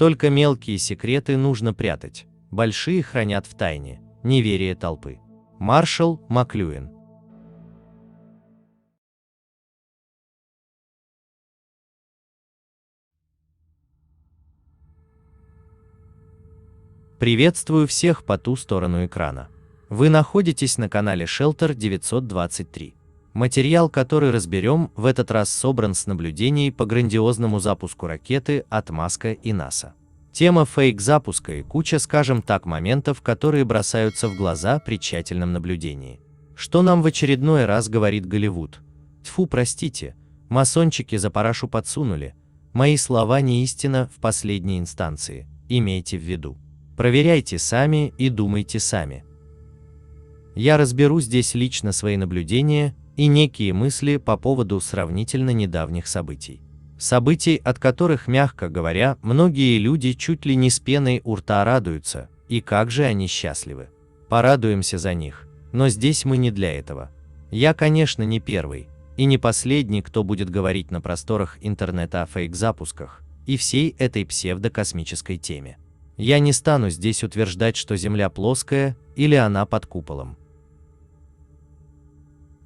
Только мелкие секреты нужно прятать, большие хранят в тайне, неверие толпы. Маршал Маклюин. Приветствую всех по ту сторону экрана. Вы находитесь на канале Shelter 923. Материал, который разберем, в этот раз собран с наблюдений по грандиозному запуску ракеты от Маска и НАСА. Тема фейк-запуска и куча, скажем так, моментов, которые бросаются в глаза при тщательном наблюдении. Что нам в очередной раз говорит Голливуд? Тьфу, простите, масончики за парашу подсунули. Мои слова не истина в последней инстанции, имейте в виду. Проверяйте сами и думайте сами. Я разберу здесь лично свои наблюдения и некие мысли по поводу сравнительно недавних событий. Событий, от которых, мягко говоря, многие люди чуть ли не с пеной у рта радуются, и как же они счастливы. Порадуемся за них, но здесь мы не для этого. Я, конечно, не первый и не последний, кто будет говорить на просторах интернета о фейк-запусках и всей этой псевдокосмической теме. Я не стану здесь утверждать, что Земля плоская или она под куполом.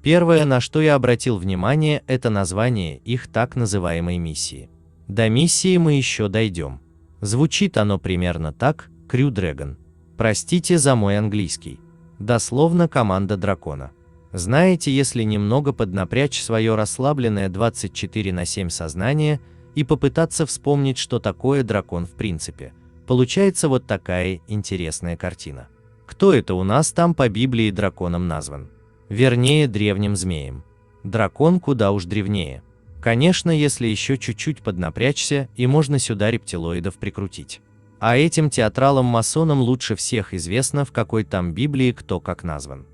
Первое, на что я обратил внимание, это название их так называемой миссии. До миссии мы еще дойдем. Звучит оно примерно так: Crew Dragon. Простите за мой английский. Дословно команда дракона. Знаете, если немного поднапрячь свое расслабленное 24/7 сознание и попытаться вспомнить, что такое дракон в принципе, получается вот такая интересная картина. Кто это у нас там по Библии драконом назван? Вернее, древним змеем. Дракон куда уж древнее. Конечно, если еще чуть-чуть поднапрячься, и можно сюда рептилоидов прикрутить. А этим театралам-масонам лучше всех известно, в какой там Библии кто как назван.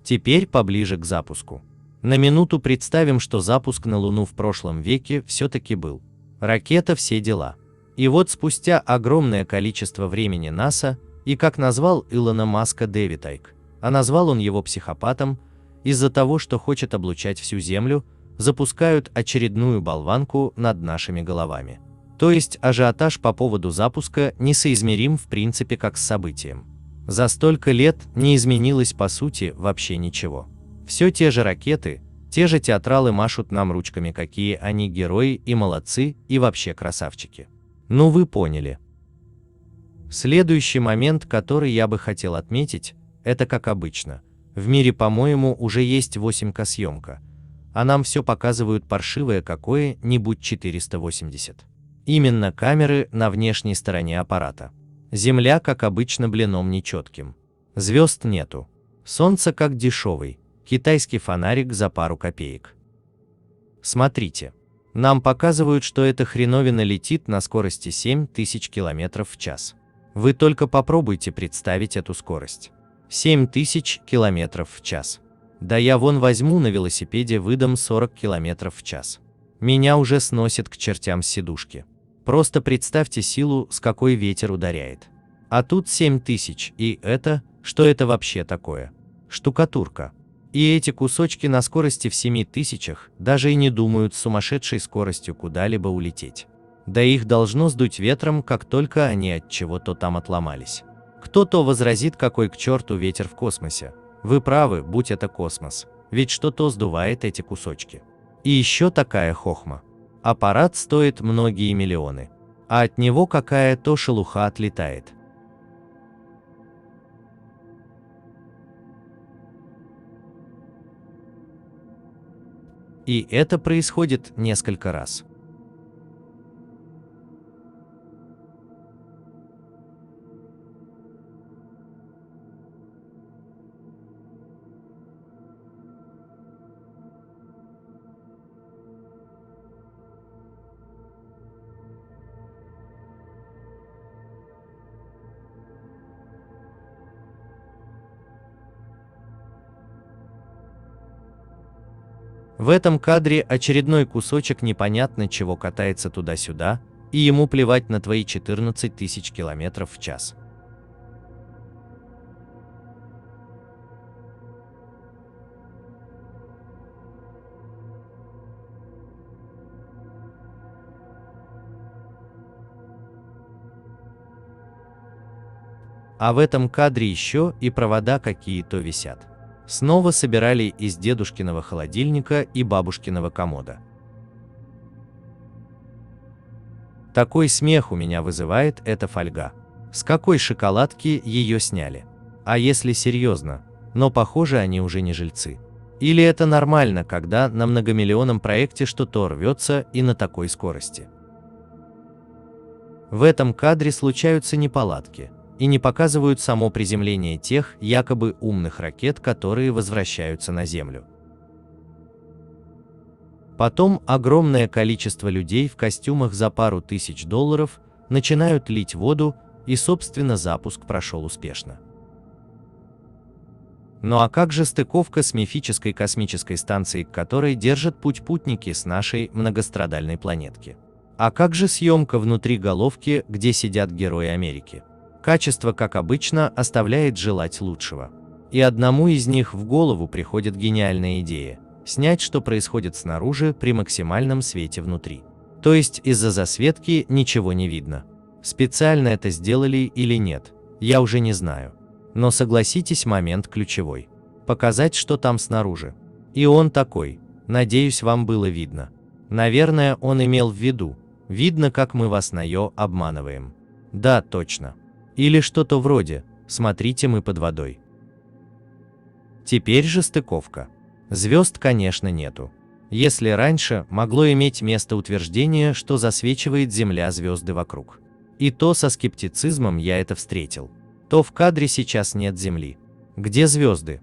Теперь поближе к запуску. На минуту представим, что запуск на Луну в прошлом веке все-таки был. Ракета, все дела. И вот спустя огромное количество времени НАСА, и как назвал Илона Маска Дэвид Айк, а назвал он его психопатом, из-за того, что хочет облучать всю Землю, запускают очередную болванку над нашими головами. То есть ажиотаж по поводу запуска несоизмерим в принципе как с событием. За столько лет не изменилось по сути вообще ничего. Все те же ракеты, те же театралы машут нам ручками, какие они герои и молодцы, и вообще красавчики. Ну вы поняли. Следующий момент, который я бы хотел отметить, это как обычно. В мире, по-моему, уже есть 8К съемка, а нам все показывают паршивое какое-нибудь 480. Именно камеры на внешней стороне аппарата. Земля, как обычно, блином нечетким. Звезд нету. Солнце как дешевый китайский фонарик за пару копеек. Смотрите. Нам показывают, что эта хреновина летит на скорости 7000 км в час. Вы только попробуйте представить эту скорость. 7000 км в час. Да я вон возьму на велосипеде, выдам 40 км в час. Меня уже сносит к чертям с сидушки. Просто представьте силу, с какой ветер ударяет. А тут 7000, и это, что это вообще такое? Штукатурка. И эти кусочки на скорости в 7000 даже и не думают с сумасшедшей скоростью куда-либо улететь. Да их должно сдуть ветром, как только они от чего-то там отломались. Кто-то возразит, какой к черту ветер в космосе. Вы правы, будь это космос, ведь что-то сдувает эти кусочки. И еще такая хохма. Аппарат стоит многие миллионы, а от него какая-то шелуха отлетает. И это происходит несколько раз. В этом кадре очередной кусочек непонятно чего катается туда-сюда, и ему плевать на твои 14 тысяч километров в час. А в этом кадре еще и провода какие-то висят. Снова собирали из дедушкиного холодильника и бабушкиного комода. Такой смех у меня вызывает эта фольга. С какой шоколадки ее сняли? А если серьезно, но похоже они уже не жильцы. Или это нормально, когда на многомиллионном проекте что-то рвется и на такой скорости? В этом кадре случаются неполадки и не показывают само приземление тех якобы умных ракет, которые возвращаются на Землю. Потом огромное количество людей в костюмах за пару тысяч долларов начинают лить воду, и, собственно, запуск прошел успешно. Ну а как же стыковка с мифической космической станцией, к которой держат путь путники с нашей многострадальной планетки? А как же съемка внутри головки, где сидят герои Америки? Качество, как обычно, оставляет желать лучшего. И одному из них в голову приходит гениальная идея – снять, что происходит снаружи при максимальном свете внутри. То есть из-за засветки ничего не видно. Специально это сделали или нет, я уже не знаю. Но согласитесь, момент ключевой. Показать, что там снаружи. И он такой, надеюсь, вам было видно. Наверное, он имел в виду, видно, как мы вас на ё обманываем. Да, точно. Или что-то вроде, смотрите, мы под водой. Теперь же стыковка. Звезд, конечно, нету. Если раньше могло иметь место утверждение, что засвечивает Земля звезды вокруг. И то со скептицизмом я это встретил. То в кадре сейчас нет Земли. Где звезды?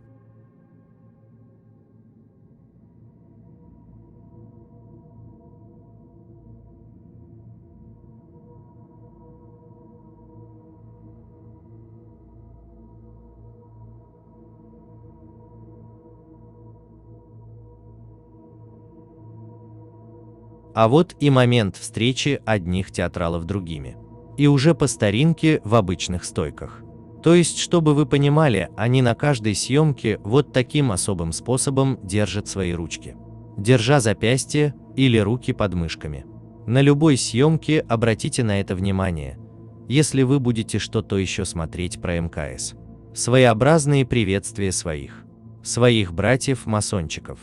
А вот и момент встречи одних театралов другими. И уже по старинке в обычных стойках. То есть, чтобы вы понимали, они на каждой съемке вот таким особым способом держат свои ручки. Держа запястье или руки под мышками. На любой съемке обратите на это внимание, если вы будете что-то еще смотреть про МКС. Своеобразные приветствия своих братьев-масончиков.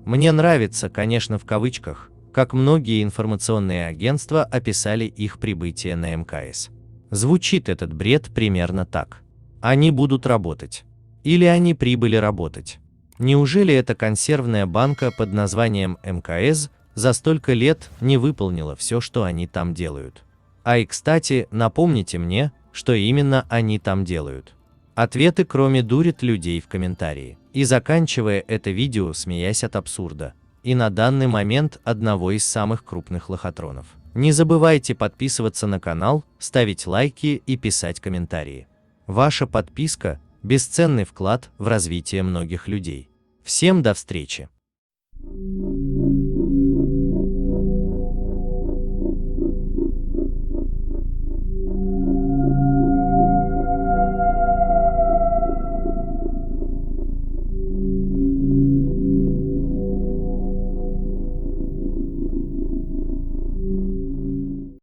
Мне нравится, конечно, в кавычках, как многие информационные агентства описали их прибытие на МКС. Звучит этот бред примерно так. Они будут работать. Или они прибыли работать. Неужели эта консервная банка под названием МКС за столько лет не выполнила все, что они там делают? А и, кстати, напомните мне, что именно они там делают. Ответы, кроме дурит людей в комментарии. И заканчивая это видео, смеясь от абсурда. И на данный момент одного из самых крупных лохотронов. Не забывайте подписываться на канал, ставить лайки и писать комментарии. Ваша подписка – бесценный вклад в развитие многих людей. Всем до встречи!